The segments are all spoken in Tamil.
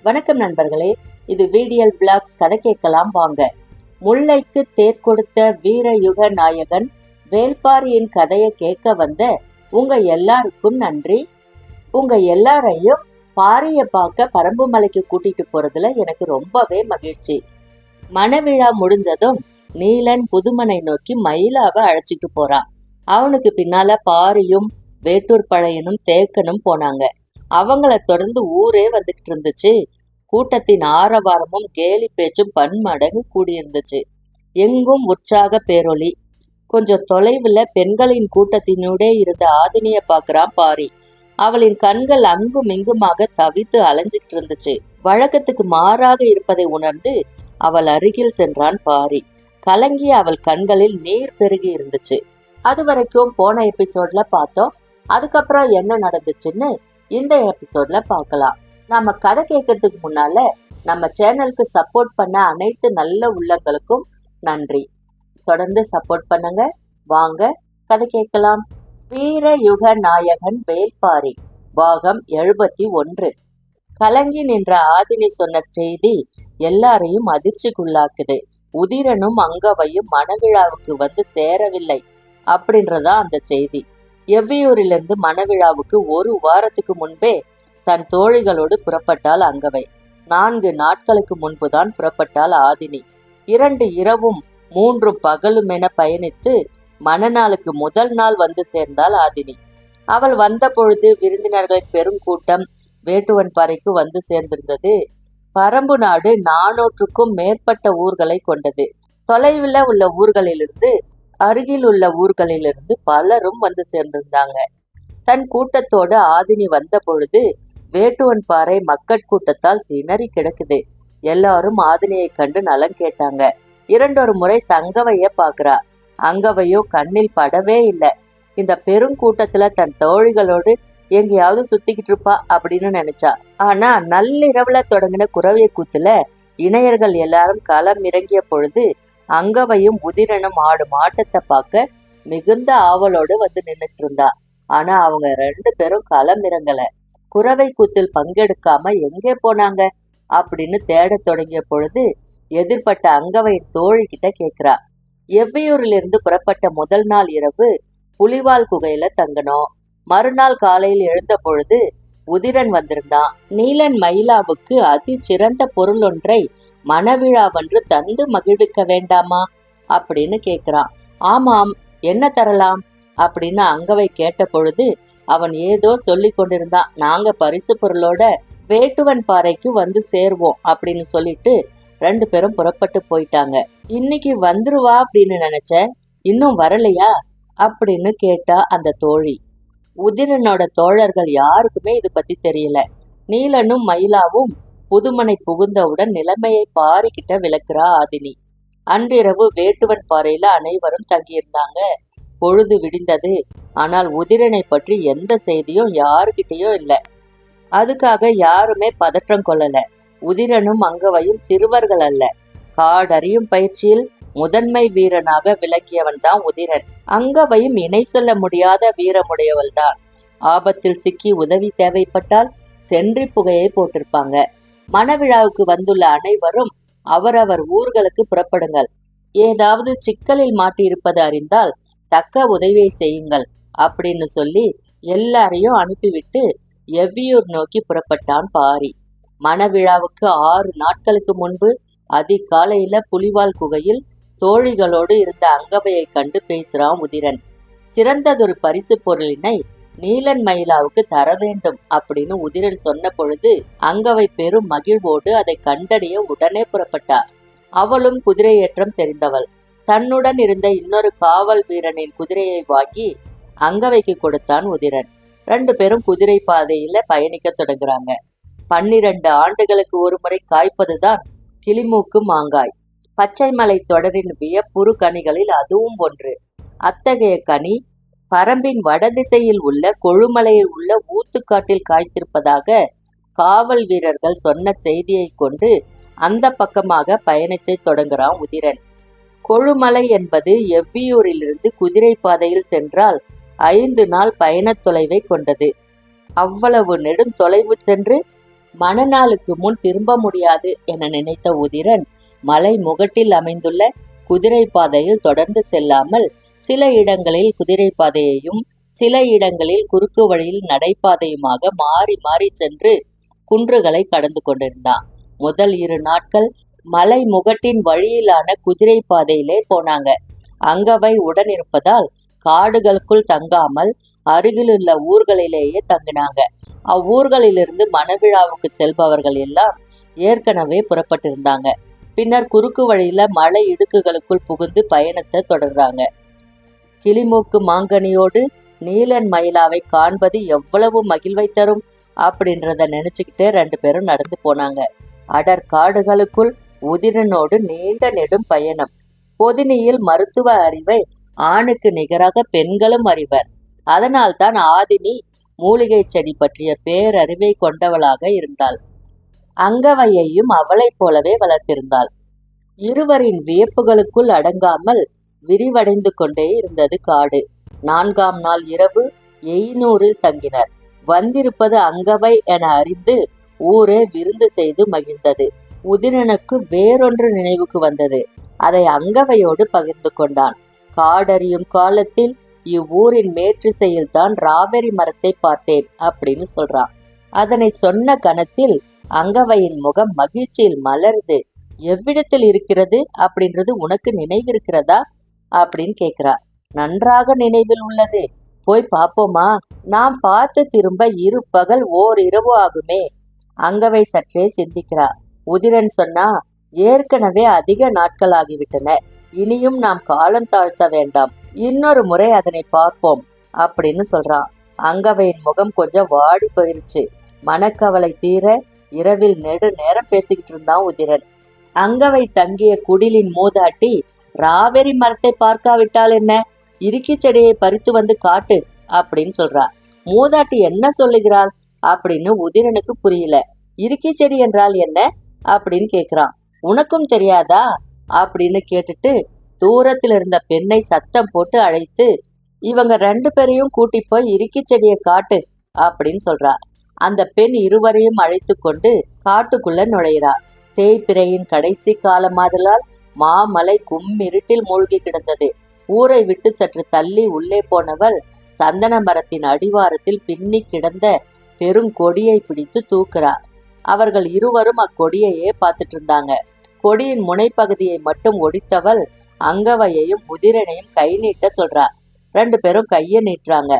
வணக்கம் நண்பர்களே, இது VDL பிளாக்ஸ். கதை கேட்கலாம் வாங்க. முல்லைக்கு தேர் கொடுத்த வீரயுக நாயகன் வேள்பாரியின் கதையை கேட்க வந்த உங்க எல்லாருக்கும் நன்றி. உங்க எல்லாரையும் பாரிய பார்க்க பரம்புமலைக்கு கூட்டிட்டு போறதுல எனக்கு ரொம்பவே மகிழ்ச்சி. மணவிழா முடிஞ்சதும் நீலன் புதுமனை நோக்கி மயிலாவை அழைச்சிட்டு போறான். அவனுக்கு பின்னால பாரியும் வேட்டூர் பழையனும் தேக்கனும் போனாங்க. அவங்கள தொடர்ந்து ஊரே வந்துகிட்டு இருந்துச்சு. கூட்டத்தின் ஆரவாரமும் கேலி பேச்சும் பன்மடங்கு கூடியிருந்துச்சு. எங்கும் உற்சாக பேரொளி. கொஞ்சம் தொலைவுல பெண்களின் கூட்டத்தினூடே இருந்த ஆதினிய பாக்குறான் பாரி. அவளின் கண்கள் அங்கும் இங்குமாக தவித்து அலைஞ்சிட்டு இருந்துச்சு. வழக்கத்துக்கு மாறாக இருப்பதை உணர்ந்து அவள் அருகில் சென்றான் பாரி. கலங்கிய அவள் கண்களில் நீர் பெருகி இருந்துச்சு. அது வரைக்கும் போன எபிசோட்ல பார்த்தோம். அதுக்கப்புறம் என்ன நடந்துச்சுன்னு இந்த எபிசோட்ல பார்க்கலாம். நம்ம கதை கேட்கறதுக்கு முன்னால நம்ம சேனலுக்கு சப்போர்ட் பண்ண அனைத்து நல்ல உள்ளங்களுக்கும் நன்றி. தொடர்ந்து சப்போர்ட் பண்ணுங்க. வாங்க கதை கேட்கலாம். வீரயுக நாயகன் வேள்பாரி, பாகம் 71. கலங்கி நின்ற ஆதினி சொன்ன செய்தி எல்லாரையும் அதிர்ச்சிக்குள்ளாக்குது. உதிரனும் அங்கவையும் மணவிழாவுக்கு வந்து சேரவில்லை அப்படின்றதா அந்த செய்தி. எவ்வியூரிலிருந்து மணவிழாவுக்கு ஒரு வாரத்துக்கு முன்பே தன் தோழிகளோடு புறப்பட்டாள் அங்கவை. 4 நாட்களுக்கு முன்புதான் புறப்பட்டாள் ஆதினி. 2 இரவும் 3 பகலும் என பயணித்து மணநாளுக்கு முதல் நாள் வந்து சேர்ந்தாள் ஆதினி. அவள் வந்த பொழுது விருந்தினர்களின் பெருங்கூட்டம் வேட்டுவன் பாறைக்கு வந்து சேர்ந்திருந்தது. பரம்பு நாடு 400க்கும் மேற்பட்ட ஊர்களை கொண்டது. தொலைவில் உள்ள ஊர்களிலிருந்து அருகில் உள்ள ஊர்களிலிருந்து பலரும் வந்து சேர்ந்திருந்தாங்க. தன் கூட்டத்தோடு ஆதினி வந்த பொழுது வேட்டுவன் பாறை மக்கட்கூட்டத்தால் திணறி கிடக்குது. எல்லாரும் ஆதினியை கண்டு நலம் கேட்டாங்க. 2 முறை சங்கவைய பாக்குறா. அங்கவையோ கண்ணில் படவே இல்லை. இந்த பெருங்கூட்டத்துல தன் தோழிகளோடு எங்கேயாவது சுத்திக்கிட்டு இருப்பா அப்படின்னு நினைச்சா. ஆனா நள்ளிரவுல தொடங்கின குறவிய கூத்துல இணையர்கள் எல்லாரும் களம் இறங்கிய பொழுது அங்கவையும் உதிரனும் ஆடும் ஆட்டத்தை பார்க்க மிகுந்த ஆவலோடு வந்து நின்றுட்டு இருந்தா. ஆனா அவங்க 2 பேரும் களம் இறங்கல. குறவை கூத்தில் பங்கெடுக்காம எங்கே போனாங்க அப்படின்னு தேட தொடங்கிய பொழுது எதிர்பட்ட அங்கவையின் தோழி கிட்ட கேக்குறா. எவ்வியூரிலிருந்து புறப்பட்ட முதல் நாள் இரவு புலிவால் குகையில தங்கணும். மறுநாள் காலையில் எழுந்த பொழுது உதிரன் வந்திருந்தான். நீலன் மயிலாவுக்கு அதி சிறந்த பொருள் ஒன்றை மணவிழாவென்று தந்து மகிழ்விக்க வேண்டாமா அப்படின்னு கேக்குறான். ஆமாம், என்ன தரலாம் அப்படின்னு அங்கவை கேட்ட பொழுது அவன் ஏதோ சொல்லி கொண்டிருந்தான். நாங்க பரிசு பொருளோட வேட்டுவன் பாறைக்கு வந்து சேர்வோம் அப்படின்னு சொல்லிட்டு 2 பேரும் புறப்பட்டு போயிட்டாங்க. இன்னைக்கு வந்துருவா அப்படின்னு நினைச்சேன், இன்னும் வரலையா அப்படின்னு கேட்டா அந்த தோழி. உதிரனோட தோழர்கள் யாருக்குமே இது பத்தி தெரியல. நீலனும் மயிலாவும் புதுமனை புகுந்தவுடன் நிலைமையை பாரிக்கிட்ட விளக்குறா ஆதினி. அன்றிரவு வேட்டுவன் பாறையில அனைவரும் தங்கியிருந்தாங்க. பொழுது விடிந்தது. ஆனால் உதிரனை பற்றி எந்த செய்தியும் யாருக்கிட்டையும் இல்லை. அதுக்காக யாருமே பதற்றம் கொள்ளல. உதிரனும் அங்கவையும் சிறுவர்கள் அல்ல. காடறியும் பயிற்சியில் முதன்மை வீரனாக விளங்கியவன் தான் உதிரன். அங்கவையும் இணை சொல்ல முடியாத வீரமுடையவள் தான். ஆபத்தில் சிக்கி உதவி தேவைப்பட்டால் சென்றி புகையை போட்டிருப்பாங்க. மணவிழாவுக்கு வந்துள்ள அனைவரும் அவரவர் ஊர்களுக்கு புறப்படுங்கள். ஏதாவது சிக்கலில் மாட்டியிருப்பது அறிந்தால் தக்க உதவியை செய்யுங்கள் அப்படின்னு சொல்லி எல்லாரையும் அனுப்பிவிட்டு எவ்வியூர் நோக்கி புறப்பட்டான் பாரி. மணவிழாவுக்கு 6 நாட்களுக்கு முன்பு அதிகாலையில புலிவால் குகையில் தோழிகளோடு இருந்த அங்கவையை கண்டு பேசுறான் உதிரன். சிறந்ததொரு பரிசு பொருளினை நீலன் மயிலாவுக்கு தர வேண்டும் அப்படின்னு உதிரன் சொன்ன பொழுது அங்கவை பெரும் மகிழ்வோடு அதை கண்டறிய உடனே புறப்பட்டார். அவளும் குதிரையேற்றம் தெரிந்தவள். தன்னுடன் இருந்த இன்னொரு காவல் வீரனின் குதிரையை வாங்கி அங்கவைக்கு கொடுத்தான் உதிரன். 2 பேரும் குதிரை பாதையில பயணிக்க தொடங்குறாங்க. 12 ஆண்டுகளுக்கு ஒரு முறை காய்ப்பதுதான் கிளிமூக்கு மாங்காய். பச்சை மலை தொடரின் வியப்புறு கனிகளில் அதுவும் ஒன்று. அத்தகைய கனி பரம்பின் வடதிசையில் உள்ள கொழுமலையில் உள்ள ஊத்துக்காட்டில் காய்த்திருப்பதாக காவல் வீரர்கள் சொன்ன செய்தியை கொண்டு அந்த பக்கமாக பயணத்தை தொடங்குறான் உதிரன். கொழுமலை என்பது எவ்வியூரிலிருந்து குதிரை பாதையில் சென்றால் 5 நாள் பயண தொலைவை கொண்டது. அவ்வளவு நெடும் தொலைவு சென்று மணநாளுக்கு முன் திரும்ப முடியாது என நினைத்த உதிரன் மலை முகட்டில் அமைந்துள்ள குதிரை பாதையில் தொடர்ந்து செல்லாமல் சில இடங்களில் குதிரை பாதையையும் சில இடங்களில் குறுக்கு வழியில் நடைபாதையுமாக மாறி மாறி சென்று குன்றுகளை கடந்து கொண்டிருந்தான். முதல் 2 நாட்கள் மலை முகட்டின் வழியிலான குதிரை பாதையிலே போனாங்க. அங்கவை உடன் இருப்பதால் காடுகளுக்குள் தங்காமல் அருகிலுள்ள ஊர்களிலேயே தங்கினாங்க. அவ்வூர்களிலிருந்து மணவிழாவுக்கு செல்பவர்கள் எல்லாம் ஏற்கனவே புறப்பட்டிருந்தாங்க. பின்னர் குறுக்கு வழியில மலை இடுக்குகளுக்குள் புகுந்து பயணத்தை தொடர்றாங்க. கிளிமூக்கு மாங்கனியோடு நீலன் மயிலாவை காண்பது எவ்வளவு மகிழ்வை தரும் அப்படின்றத நினைச்சுக்கிட்டே 2 பேரும் நடந்து போனாங்க. அடர் காடுகளுக்குள் உதிரனோடு நீண்ட நெடும் பயணம். பொதினியில் மருத்துவ அறிவை ஆணுக்கு நிகராக பெண்களும் அறிவர். அதனால்தான் ஆதினி மூலிகை செடி பற்றிய பேரறிவை கொண்டவளாக இருந்தாள். அங்கவையையும் அவளைப் போலவே வளர்த்திருந்தாள். இருவரின் வியப்புகளுக்குள் அடங்காமல் விரிவடைந்து கொண்டே இருந்தது காடு. 4ஆம் நாள் இரவு எய்னூரில் தங்கினர். வந்திருப்பது அங்கவை என அறிந்து ஊரே விருந்து செய்து மகிழ்ந்தது. உதிரனுக்கு வேறொன்று நினைவுக்கு வந்தது. அதை அங்கவையோடு பகிர்ந்து கொண்டான். காடறியும் காலத்தில் இவ்வூரின் மேற்றிசையில் தான் ராவெரி மரத்தை பார்த்தேன் அப்படின்னு சொல்றான். அதனை சொன்ன கணத்தில் அங்கவையின் முகம் மகிழ்ச்சியில் மலருது. எவ்விடத்தில் இருக்கிறது அப்படின்றது உனக்கு நினைவிருக்கிறதா அப்படின்னு கேட்கிறா. நன்றாக நினைவில் உள்ளது, போய் பார்ப்போமா? நாம் பார்த்து திரும்ப 2 பகல் ஓரிரவு ஆகுமே. அங்கவை சற்றே சிந்திக்கிறா. உதிரன் சொன்னா, ஏற்கனவே அதிக நாட்கள் ஆகிவிட்டன, இனியும் நாம் காலம் தாழ்த்த வேண்டாம், இன்னொரு முறை அதனை பார்ப்போம் அப்படின்னு சொல்றான். அங்கவையின் முகம் கொஞ்சம் வாடி போயிருச்சு. மனக்கவலை தீர இரவில் நெடு நேரம் பேசிக்கிட்டு இருந்தான் உதிரன். அங்கவை தங்கிய குடிலின் மூதாட்டி, ராவெரி மரத்தை பார்க்காவிட்டால் என்ன, இறுக்கி செடியை பறித்து வந்து காட்டு அப்படின்னு சொல்றா. மூதாட்டி என்ன சொல்லுகிறாள் அப்படின்னு உதிரனுக்கு புரியல. இறுக்கி செடி என்றால் என்ன அப்படின்னு கேக்குறான். உனக்கும் தெரியாதா அப்படின்னு கேட்டுட்டு தூரத்தில் இருந்த பெண்ணை சத்தம் போட்டு அழைத்து, இவங்க 2 பேரையும் கூட்டி போய் இறுக்கி செடியை காட்டு அப்படின்னு சொல்றா. அந்த பெண் இருவரையும் அழைத்து கொண்டு காட்டுக்குள்ள நுழைகிறா. தேய்பிறையின் கடைசி காலமாதலால் மாமலை கும்மிருட்டில் மூழ்கி கிடந்தது. ஊரை விட்டு சற்று தள்ளி உள்ளே போனவள் சந்தன மரத்தின் அடிவாரத்தில் பின்னி கிடந்த பெருங்கொடியை பிடித்து தூக்குறா. அவர்கள் இருவரும் அக்கொடியையே பார்த்துட்டு இருந்தாங்க. கொடியின் முனைப்பகுதியை மட்டும் ஒடித்தவள் அங்கவையையும் உதிரனையும் கை நீட்ட சொல்றா. 2 பேரும் கையை நீட்டுறாங்க.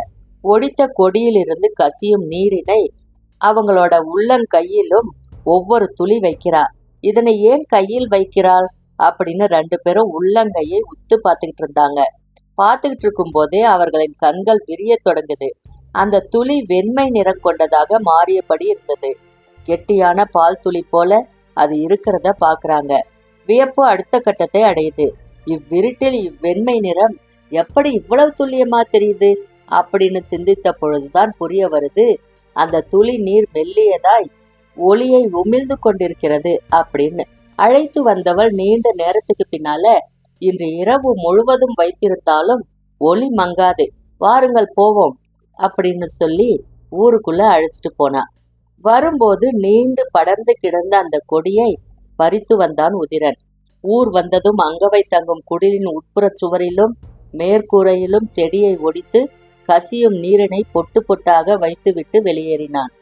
ஒடித்த கொடியிலிருந்து கசியும் நீரினை அவங்களோட உள்ளங்கையிலும் ஒவ்வொரு துளி வைக்கிறா. இதனை ஏன் கையில் வைக்கிறாள் அப்படின்னு 2 பேரும் உள்ளங்கையை உத்து பார்த்துக்கிட்டு இருந்தாங்க. பார்த்துக்கிட்டு இருக்கும் போதே அவர்களின் கண்கள் விரிய தொடங்குது. அந்த துளி வெண்மை நிறம் கொண்டதாக மாறியபடி இருந்தது. கெட்டியான பால் துளி போல அது இருக்கிறத பாக்குறாங்க. வியப்பு அடுத்த கட்டத்தை அடையுது. இவ்விருட்டில் இவ்வெண்மை நிறம் எப்படி இவ்வளவு துல்லியமா தெரியுது அப்படின்னு சிந்தித்த பொழுதுதான் புரிய வருது, அந்த துளி நீர் மெல்லியதாய் ஒளியை உமிழ்ந்து கொண்டிருக்கிறது அப்படின்னு. அழைத்து வந்தவள் நீண்ட நேரத்துக்கு பின்னால, இன்று இரவு முழுவதும் வைத்திருந்தாலும் ஒளி மங்காது, வாருங்கள் போவோம் அப்படின்னு சொல்லி ஊருக்குள்ள அழைச்சிட்டு போனா. வரும்போது நீண்டு படர்ந்து கிடந்த அந்த கொடியை பறித்து வந்தான் உதிரன். ஊர் வந்ததும் அங்கவை தங்கும் குடிலின் உட்புற சுவரிலும் மேற்கூரையிலும் செடியை ஒடித்து கசியும் நீரினை பொட்டு பொட்டாக வைத்துவிட்டு வெளியேறினான்.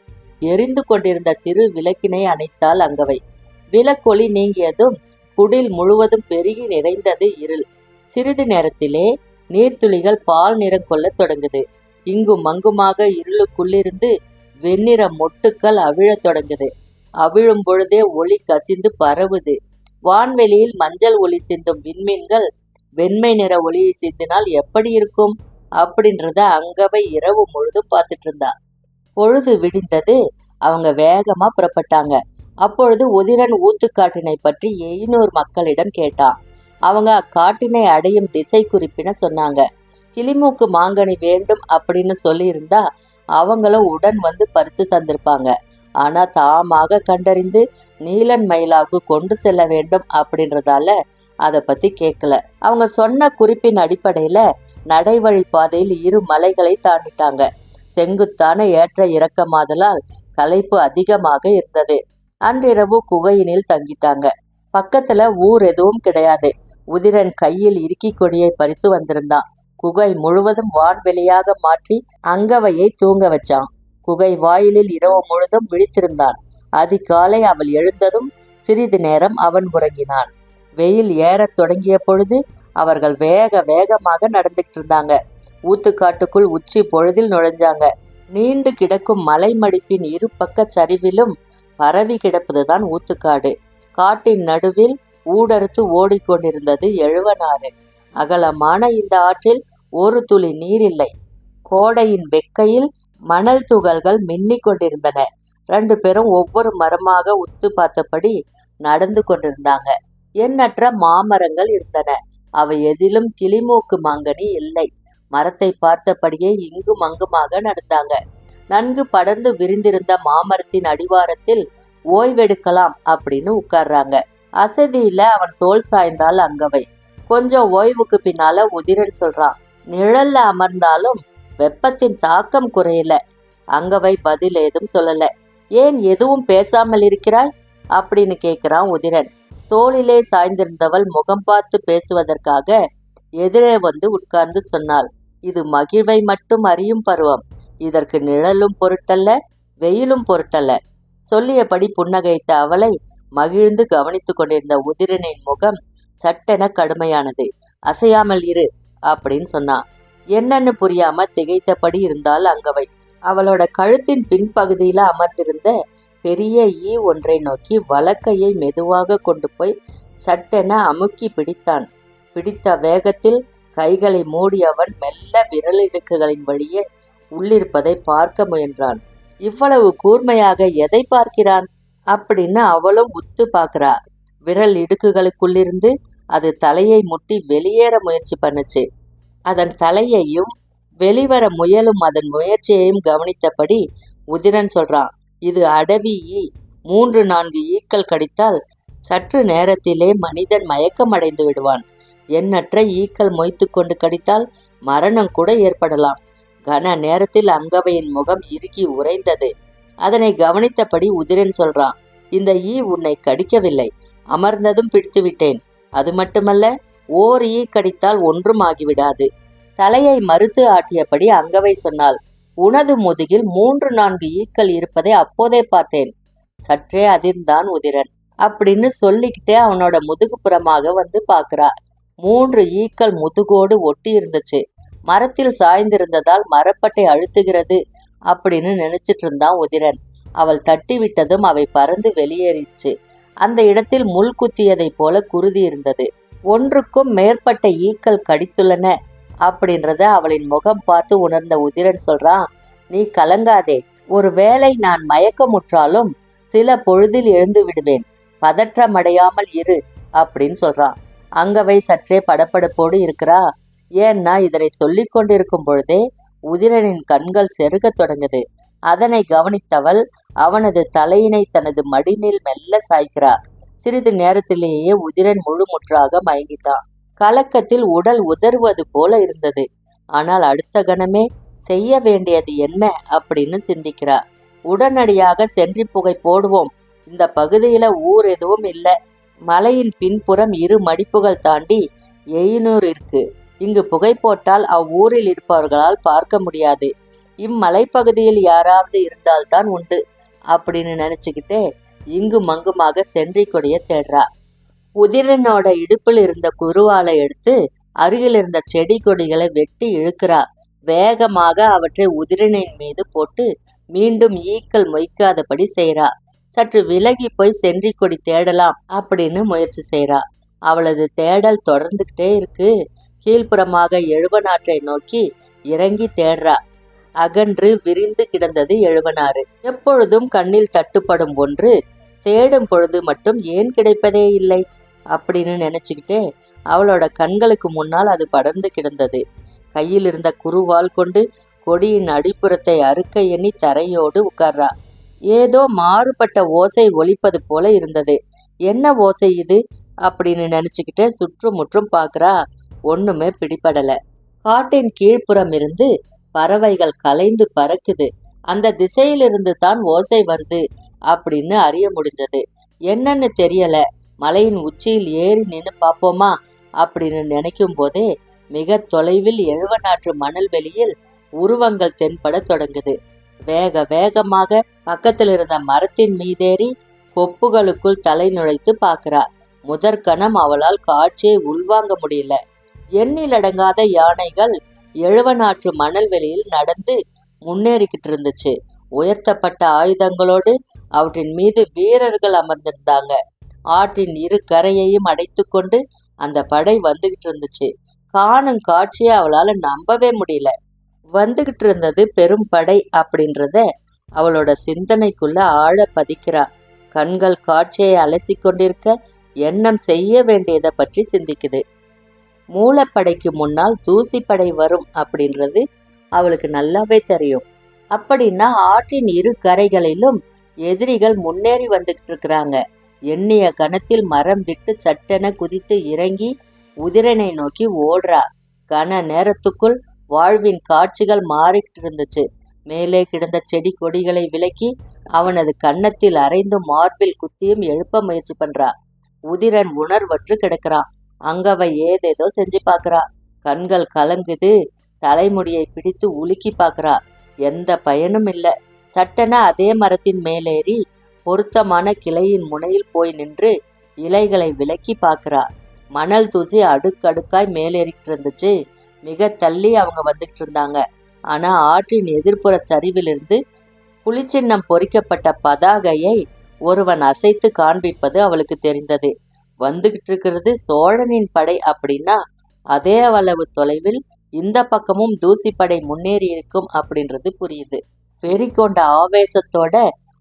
எரிந்து கொண்டிருந்த சிறு விளக்கினை அணைத்தாள் அங்கவை. விளக்கொளி நீங்கியதும் குடில் முழுவதும் பெருகி நிறைந்தது இருள். சிறிது நேரத்திலே நீர்த்துளிகள் பால் நிறம் கொள்ள தொடங்குது. இங்கும் அங்குமாக இருளுக்குள்ளிருந்து வெண்ணிற மொட்டுக்கள் அவிழத் தொடங்குது. அவிழும் பொழுதே ஒளி கசிந்து பரவுது. வான்வெளியில் மஞ்சள் ஒளி சிந்தும் விண்மீன்கள் வெண்மை நிற ஒளியை சிந்தினால் எப்படி இருக்கும் அப்படின்றத அங்கவை இரவு முழுதும் பார்த்துட்டு இருந்தா. பொழுது விடிந்தது. அவங்க வேகமா புறப்பட்டாங்க. அப்பொழுது உதிரன் ஊத்துக்காட்டினை பற்றி எய்னூர் மக்களிடம் கேட்டான். அவங்க அக்காட்டினை அடையும் திசை குறிப்பின சொன்னாங்க. கிளிமூக்கு மாங்கனி வேண்டும் அப்படின்னு சொல்லியிருந்தா அவங்களும் உடன் வந்து பறித்து தந்திருப்பாங்க. ஆனா தாமாக கண்டறிந்து நீலன் மயிலாவுக்கு கொண்டு செல்ல வேண்டும் அப்படின்றதால அதை பத்தி கேட்கல. அவங்க சொன்ன குறிப்பின் அடிப்படையில நடைவழி பாதையில் 2 மலைகளை தாண்டிட்டாங்க. செங்குத்தான ஏற்ற இறக்கமாதலால் களைப்பு அதிகமாக இருந்தது. அன்றிரவு குகையினில் தங்கிட்டாங்க. பக்கத்துல ஊர் எதுவும் கிடையாது. உதிரன் கையில் இறுக்கி கொடியை பறித்து வந்திருந்தான். குகை முழுவதும் வான்வெளியாக மாற்றி அங்கவையை தூங்க வச்சான். குகை வாயிலில் இரவு முழுதும் விழித்திருந்தான். அதிகாலை அவள் எழுந்ததும் சிறிது நேரம் அவன் உறங்கினான். வெயில் ஏறத் தொடங்கிய பொழுது அவர்கள் வேக வேகமாக நடந்துகிட்டு இருந்தாங்க. ஊத்துக்காட்டுக்குள் உச்சி பொழுதில் நுழைஞ்சாங்க. நீண்டு கிடக்கும் மலை மடிப்பின் இரு பக்க சரிவிலும் பரவி கிடப்பதுதான் ஊத்துக்காடு. காட்டின் நடுவில் ஊடறுத்து ஓடிக்கொண்டிருந்தது எழுவனாறு. அகலமான இந்த ஆற்றில் ஒரு துளி நீர் இல்லை. கோடையின் வெக்கையில் மணல் துகள்கள் மின்னிக் கொண்டிருந்தன. 2 பேரும் ஒவ்வொரு மரமாக உத்து பார்த்தபடி நடந்து கொண்டிருந்தாங்க. எண்ணற்ற மாமரங்கள் இருந்தன. அவை எதிலும் கிளிமூக்கு மாங்கனி இல்லை. மரத்தை பார்த்தபடியே இங்கும் அங்குமாக நடந்தாங்க. நன்கு படர்ந்து விரிந்திருந்த மாமரத்தின் அடிவாரத்தில் ஓய்வெடுக்கலாம் அப்படின்னு உட்கார்றாங்க. அசதியில அவன் தோல் சாய்ந்தால் அங்கவை. கொஞ்சம் ஓய்வுக்கு பின்னால உதிரன் சொல்றான், நிழல்ல அமர்ந்தாலும் வெப்பத்தின் தாக்கம் குறையல. அங்கவை பதில் ஏதும் சொல்லல. ஏன் எதுவும் பேசாமல் இருக்கிறாய் அப்படின்னு கேட்கிறான் உதிரன். தோளிலே சாய்ந்திருந்தவள் முகம் பார்த்து பேசுவதற்காக எதிரே வந்து உட்கார்ந்து சொன்னாள், இது மகிழ்வை மட்டும் அறியும் பருவம். இதற்கு நிழலும் பொருட்டல்ல, வெயிலும் பொருட்டல்ல. சொல்லியபடி புன்னகைத்த அவளை மகிழ்ந்து கவனித்து கொண்டிருந்த உதிரனின் முகம் சட்டென கடுமையானது. அசையாமல் இரு அப்படின்னு சொன்னான். என்னன்னு புரியாம திகைத்தபடி இருந்தால் அங்கவை. அவளோட கழுத்தின் பின்பகுதியில அமர்ந்திருந்த பெரிய ஈ ஒன்றை நோக்கி வலக்கையை மெதுவாக கொண்டு போய் சட்டென அமுக்கி பிடித்தான். பிடித்த வேகத்தில் கைகளை மூடியவன் மெல்ல விரலிடுக்குகளின் வழியே உள்ளிருப்பதை பார்க்க முயன்றான். இவ்வளவு கூர்மையாக எதை பார்க்கிறான் அப்படின்னு அவளும் உத்து பார்க்கிறா. விரல் இடுக்குகளுக்குள்ளிருந்து அது தலையை முட்டி வெளியேற முயற்சி பண்ணுச்சு. அதன் தலையையும் வெளிவர முயலும் அதன் முயற்சியையும் கவனித்தபடி உதிரன் சொல்றான், இது அடவி ஈ. 3-4 ஈக்கள் கடித்தால் சற்று நேரத்திலே மனிதன் மயக்கம் அடைந்து விடுவான். எண்ணற்ற ஈக்கள் மொய்த்து கொண்டு கடித்தால் மரணம் கூட ஏற்படலாம். கன நேரத்தில் அங்கவையின் முகம் இறுகி உறைந்தது. அதனை கவனித்தபடி உதிரன் சொல்றான், இந்த ஈ உன்னை கடிக்கவில்லை, அமர்ந்ததும் பிடித்து விட்டேன். அது மட்டுமல்ல, ஓர் ஈ கடித்தால் ஒன்றும் ஆகிவிடாது. தலையை மறுத்து ஆட்டியபடி அங்கவை சொன்னாள், உனது முதுகில் 3-4 ஈக்கள் இருப்பதை அப்போதே பார்த்தேன். சற்றே அதிர்ந்தான் உதிரன். அப்படின்னு சொல்லிக்கிட்டே அவனோட முதுகுப்புறமாக வந்து பார்க்கிறா. 3 ஈக்கள் முதுகோடு ஒட்டி இருந்துச்சு. மரத்தில் சாய்ந்திருந்ததால் மரப்பட்டை அழுத்துகிறது அப்படின்னு நினைச்சிட்டு இருந்தான் உதிரன். அவள் தட்டி விட்டதும் அவை பறந்து வெளியேறிச்சு. அந்த இடத்தில் முள் குத்தியதை போல குருதி இருந்தது. ஒன்றுக்கும் மேற்பட்ட ஈக்கள் கடித்துள்ளன அப்படின்றத அவளின் முகம் பார்த்து உணர்ந்த உதிரன் சொல்றான், நீ கலங்காதே, ஒருவேளை நான் மயக்கமுற்றாலும் சில பொழுதில் எழுந்து விடுவேன், பதற்றமடையாமல் இரு அப்படின்னு சொல்றான். அங்கவை சற்றே படப்படப்போடு இருக்கிறா. ஏன்னா இதனை சொல்லிக் கொண்டிருக்கும் பொழுதே உதிரனின் கண்கள் செருகத் தொடங்குது. அதனை கவனித்தவள் அவனது தலையினை தனது மடினில் மெல்ல சாய்க்கிறார். சிறிது நேரத்திலேயே உதிரன் முழுமுற்றாக மயங்கிட்டான். கலக்கத்தில் உடல் உதறுவது போல இருந்தது. ஆனால் அடுத்த கணமே செய்ய வேண்டியது என்ன அப்படின்னு சிந்திக்கிறார். உடனடியாக சென்றி புகை போடுவோம். இந்த பகுதியில ஊர் எதுவும் இல்லை. மலையின் பின்புறம் 2 மடிப்புகள் தாண்டி எயினூர் இருக்கு. இங்கு புகை போட்டால் அவ்வூரில் இருப்பவர்களால் பார்க்க முடியாது. இம்மலைப்பகுதியில் யாராவது இருந்தால்தான் உண்டு அப்படின்னு நினைச்சுக்கிட்டே இங்கும் அங்குமாக சென்றி கொடிய தேடுறா. உதிரனோட இடுப்பில் இருந்த குருவாலை எடுத்து அருகில் இருந்த செடி கொடிகளை வெட்டி இழுக்கிறா. வேகமாக அவற்றை உதிரனின் மீது போட்டு மீண்டும் ஈக்கள் மொய்க்காதபடி செய்றா. சற்று விலகி போய் சென்றி கொடி தேடலாம் அப்படின்னு முயற்சி செய்றா. அவளது தேடல் தொடர்ந்துகிட்டே இருக்கு. கீழ்ப்புறமாக எழுவனாற்றை நோக்கி இறங்கி தேடுறா. அகன்று விரிந்து கிடந்தது எழுவனாறு. எப்பொழுதும் கண்ணில் தட்டுப்படும் ஒன்று தேடும் பொழுது மட்டும் ஏன் கிடைப்பதே இல்லை அப்படின்னு நினைச்சுக்கிட்டே அவளோட கண்களுக்கு முன்னால் அது படர்ந்து கிடந்தது. கையில் இருந்த குருவால் கொண்டு கொடியின் அடிப்புறத்தை அறுக்க எண்ணி தரையோடு உட்கார்றா. ஏதோ மாறுபட்ட ஓசை ஒலிப்பது போல இருந்தது. என்ன ஓசை இது அப்படின்னு நினைச்சுக்கிட்டே சுற்றுமுற்றும் பார்க்கறா. ஒண்ணுமே பிடிபடல. காட்டின் கீழ்ப்புறம் இருந்து பறவைகள் கலைந்து பறக்குது. அந்த திசையிலிருந்து தான் ஓசை வருது அப்படின்னு அறிய முடிஞ்சது. என்னன்னு தெரியல, மலையின் உச்சியில் ஏறி நின்று பார்ப்போமா அப்படின்னு நினைக்கும் போதே மிக தொலைவில் எழுவநாற்று மணல் வெளியில் உருவங்கள் தென்பட தொடங்குது. வேக வேகமாக பக்கத்தில் இருந்த மரத்தின் மீதேறி கொப்புகளுக்குள் தலை நுழைத்து பார்க்கிறா. முதற்கணம் அவளால் காட்சியை உள்வாங்க முடியல. எண்ணிலடங்காத யானைகள் எழுவநாற்று மணல் வெளியில் நடந்து முன்னேறிக்கிட்டு இருந்துச்சு. உயர்த்தப்பட்ட ஆயுதங்களோடு அவற்றின் மீது வீரர்கள் அமர்ந்திருந்தாங்க. ஆற்றின் இரு கரையையும் அடைத்து கொண்டு அந்த படை வந்துகிட்டு இருந்துச்சு. காணும் காட்சியை அவளால நம்பவே முடியல. வந்துகிட்டு இருந்தது பெரும் படை அப்படின்றத அவளோட சிந்தனைக்குள்ள ஆழ பதிக்கிறா. கண்கள் காட்சியை அலசி கொண்டிருக்க எண்ணம் செய்ய வேண்டியதை பற்றி சிந்திக்குது. மூலப்படைக்கு முன்னால் தூசிப்படை வரும் அப்படின்றது அவளுக்கு நல்லாவே தெரியும். அப்படின்னா ஆற்றின் இரு கரைகளிலும் எதிரிகள் முன்னேறி வந்துகிட்டு இருக்கிறாங்க. எண்ணிய கணத்தில் மரம் விட்டு சட்டென குதித்து இறங்கி உதிரனை நோக்கி ஓடுறா. கன நேரத்துக்குள் வாழ்வின் காட்சிகள் மாறிக்கிட்டு இருந்துச்சு. மேலே கிடந்த செடி கொடிகளை விலக்கி அவனது கன்னத்தில் அரைந்து மார்பில் குத்தியும் எழுப்ப முயற்சி பண்றா. உதிரன் உணர்வற்று கிடக்கிறான். அங்கவ ஏதேதோ செஞ்சு பார்க்கறா. கண்கள் கலங்குது. தலைமுடியை பிடித்து உலுக்கி பார்க்கறா. எந்த பயனும் இல்லை. சட்டென அதே மரத்தின் மேலேறி பொருத்தமான கிளையின் முனையில் போய் நின்று இலைகளை விலக்கி பார்க்கறா. மணல் தூசி அடுக்கடுக்காய் மேலேறிக்கிட்டு இருந்துச்சு. மிக தள்ளி அவங்க வந்துகிட்டு இருந்தாங்க. ஆனா ஆற்றின் எதிர்ப்புற சரிவிலிருந்து புலிச்சின்னம் பொறிக்கப்பட்ட பதாகையை ஒருவன் அசைத்து காண்பிப்பது அவளுக்கு தெரிந்தது. வந்துகிட்டு இருக்கிறது சோழனின் படை அப்படின்னா அதே அளவு தொலைவில் இந்த பக்கமும் தூசிப்படை முன்னேறி இருக்கும் அப்படின்றது புரியுது. வெறி கொண்ட ஆவேசத்தோட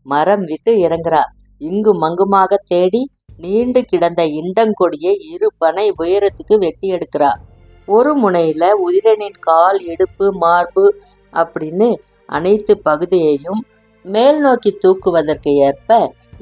மரம் விட்டு இறங்குறா. இங்கும் மங்குமாக தேடி நீண்டு கிடந்த இண்டங்கொடியை இரு பனை உயரத்துக்கு வெட்டி எடுக்கிறா. ஒரு முனையில உதிரனின் கால், இடுப்பு, மார்பு அப்படின்னு அனைத்து பகுதியையும் மேல் நோக்கி தூக்குவதற்கு ஏற்ப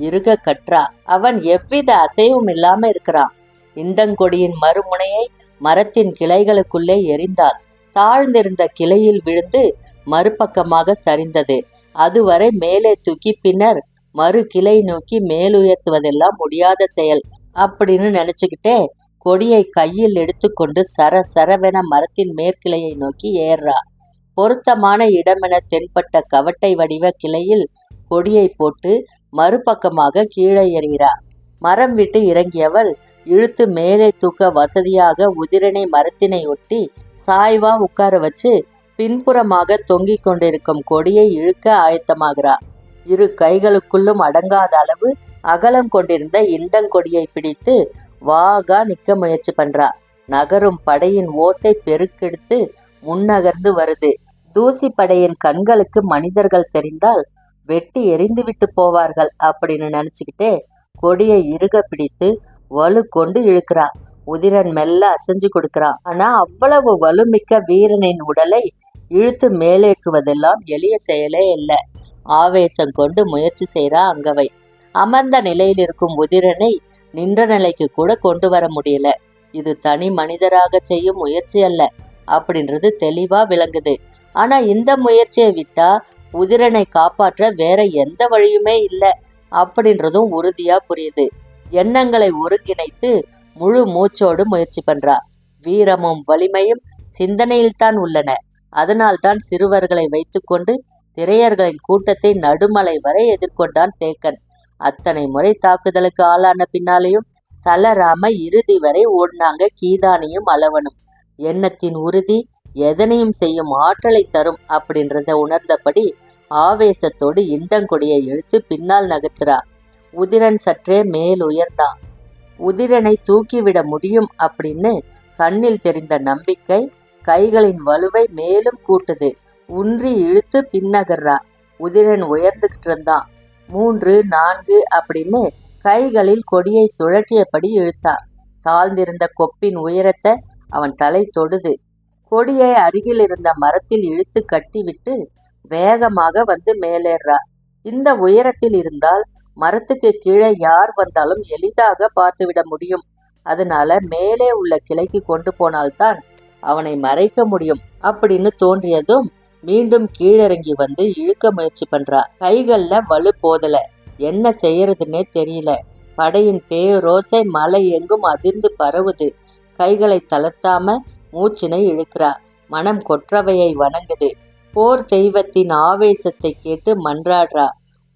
இறுக கற்றா. அவன் எவ்வித அசைவும் இல்லாம இருக்கிறான். இண்டங்கொடியின் மறுமுனையை மரத்தின் கிளைகளுக்குள்ளே எரிந்தாள். தாழ்ந்திருந்த கிளையில் விழுந்து மறுபக்கமாக சரிந்தது. அதுவரை மேலே தூக்கி பின்னர் மறு கிளை நோக்கி மேலுயர்த்துவதெல்லாம் முடியாத செயல் அப்படின்னு நினைச்சுக்கிட்டே கொடியை கையில் எடுத்துக்கொண்டு சரவென மரத்தின் மேற்கிளையை நோக்கி ஏறா. பொருத்தமான இடமென தென்பட்ட கவட்டை வடிவ கிளையில் கொடியை போட்டு மறுபக்கமாக கீழே எறிகிறா. மரம் விட்டு இறங்கியவள் இழுத்து மேலே தூக்க வசதியாக உதிரனை மரத்தினை ஒட்டி சாய்வா உட்கார வச்சு பின்புறமாக தொங்கிக் கொண்டிருக்கும் கொடியை இழுக்க ஆயத்தமாகிறா. இரு கைகளுக்குள்ளும் அடங்காத அளவு அகலம் கொண்டிருந்த இண்டங்கொடியை பிடித்து வாகா நிற்க முயற்சி பண்றா. நகரும் படையின் ஓசை பெருக்கெடுத்து முன்னகர்ந்து வருது. தூசி படையின் கண்களுக்கு மனிதர்கள் தெரிந்தால் வெட்டி எரிந்து விட்டு போவார்கள் அப்படின்னு நினைச்சுக்கிட்டே கொடியை இறுக பிடித்து வலு கொண்டு இழுக்கிறா. உதிரன் மெல்ல அசைஞ்சு கொடுக்கிறான். ஆனா அவ்வளவு வலுமிக்க வீரனின் உடலை இழுத்து மேலேற்றுவதெல்லாம் எளிய செயலே இல்லை. ஆவேசம் கொண்டு முயற்சி செய்றா அங்கவை. அமர்ந்த நிலையில் இருக்கும் உதிரனை நின்ற நிலைக்கு கூட கொண்டு வர முடியல. இது தனி மனிதராக செய்யும் முயற்சி அல்ல அப்படின்றது தெளிவா விளங்குது. ஆனா இந்த முயற்சியை விட்டா உதிரனை காப்பாற்ற வேற எந்த வழியுமே இல்லை அப்படின்றதும் உறுதியா புரியுது. எண்ணங்களை ஒருங்கிணைத்து முழு மூச்சோடு முயற்சி பண்றா. வீரமும் வலிமையும் சிந்தனையில்தான் உள்ளன. அதனால்தான் சிறுவர்களை வைத்துக்கொண்டு திரையர்களின் கூட்டத்தை நடுமலை வரை எதிர்கொண்டான் தேக்கன். அத்தனை முறை தாக்குதலுக்கு ஆளான பின்னாலேயும் தளராம இறுதி வரை ஓடினாங்க கீதானியும் அளவனும். எண்ணத்தின் உறுதி எதனையும் செய்யும் ஆற்றலை தரும் அப்படின்றத உணர்ந்தபடி ஆவேசத்தோடு இண்டங்கொடியை இழுத்து பின்னால் நகர்த்துறா. உதிரன் சற்றே மேல் உயர்ந்தான். உதிரனை தூக்கிவிட முடியும் அப்படின்னு கண்ணில் தெரிந்த நம்பிக்கை கைகளின் வலுவை மேலும் கூட்டுது. உன்றி இழுத்து பின்னகர்றா. உதிரன் உயர்ந்துகிட்டு இருந்தான். 3, 4 அப்படின்னு கைகளில் கொடியை சுழற்றியபடி இழுத்தா. தாழ்ந்திருந்த கொப்பின் உயரத்தை அவன் தலை தொடுது. கொடியை அருகில் இருந்த மரத்தில் இழுத்து கட்டிவிட்டு வேகமாக வந்து மேலேறா. இந்த உயரத்தில் இருந்தால் மரத்துக்கு கீழே யார் வந்தாலும் எளிதாக பார்த்துவிட முடியும். அதனால மேலே உள்ள கிளைக்கு கொண்டு போனால்தான் அவனை மறைக்க முடியும் அப்படின்னு தோன்றியதும் மீண்டும் கீழிறங்கி வந்து இழுக்க முயற்சி பண்றா. கைகள்ல வலு போதல. என்ன செய்யறதுன்னே தெரியல. படையின் பேரோசை மலை எங்கும் அதிர்ந்து பரவுது. கைகளை தளர்த்தாம மூச்சினை இழுக்கிறா. மனம் கொற்றவையை வணங்குது. போர் தெய்வத்தின் ஆவேசத்தை கேட்டு மன்றாடுறா.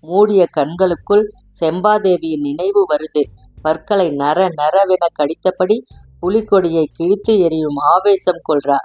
மூடிய கண்களுக்குள் செம்பாதேவியின் நினைவு வருது. பற்களை நர நரவென கடித்தபடி புலிக்கொடியை கிழித்து எறியும் ஆவேசம் கொள்றா.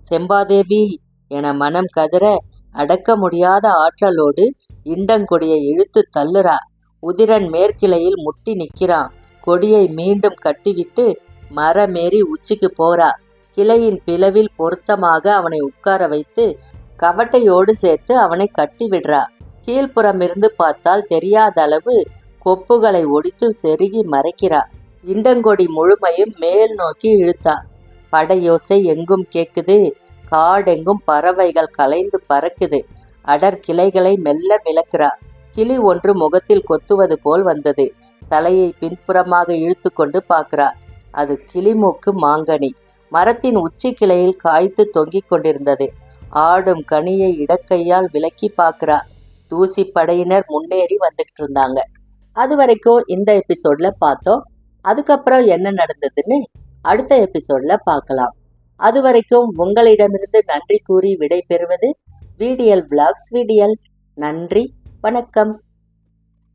செம்பாதேவி என மனம் கதற அடக்க முடியாத ஆற்றலோடு இண்டங்கொடியை இழுத்து தள்ளுறா. உதிரன் மேற்கிளையில் முட்டி நிற்கிறான். கொடியை மீண்டும் கட்டிவிட்டு மரமேறி உச்சிக்கு போறா. கிளையின் பிளவில் பொருத்தமாக அவனை உட்கார வைத்து கவட்டையோடு சேர்த்து அவனை கட்டி விடுறா. கீழ்ப்புறமிருந்து பார்த்தால் தெரியாத அளவு கொப்புகளை ஒடித்து செருகி மறைக்கிறா. இண்டங்கொடி முழுமையும் மேல் நோக்கி இழுத்தா. படையோசை எங்கும் கேக்குது. காடெங்கும் பறவைகள் கலைந்து பறக்குது. அடர் கிளைகளை மெல்ல விலக்குறா. கிளி ஒன்று முகத்தில் கொத்துவது போல் வந்தது. தலையை பின்புறமாக இழுத்து கொண்டு பார்க்கிறா. அது கிளிமூக்கு மாங்கனி. மரத்தின் உச்சி கிளையில் காய்த்து தொங்கிக் கொண்டிருந்தது. ஆடும் கனியை இடக்கையால் விலக்கி பார்க்கிறா. தூசி படையினர் முன்னேறி வந்துகிட்டு இருந்தாங்க. அது வரைக்கும் இந்த எபிசோட்ல பார்த்தோம். அதுக்கப்புறம் என்ன நடந்ததுன்னு அடுத்த எபிசோட்ல பார்க்கலாம். அது வரைக்கும் உங்களிடமிருந்து நன்றி கூறி விடை பெறுவது VDL Vlogs VDL. நன்றி, வணக்கம்.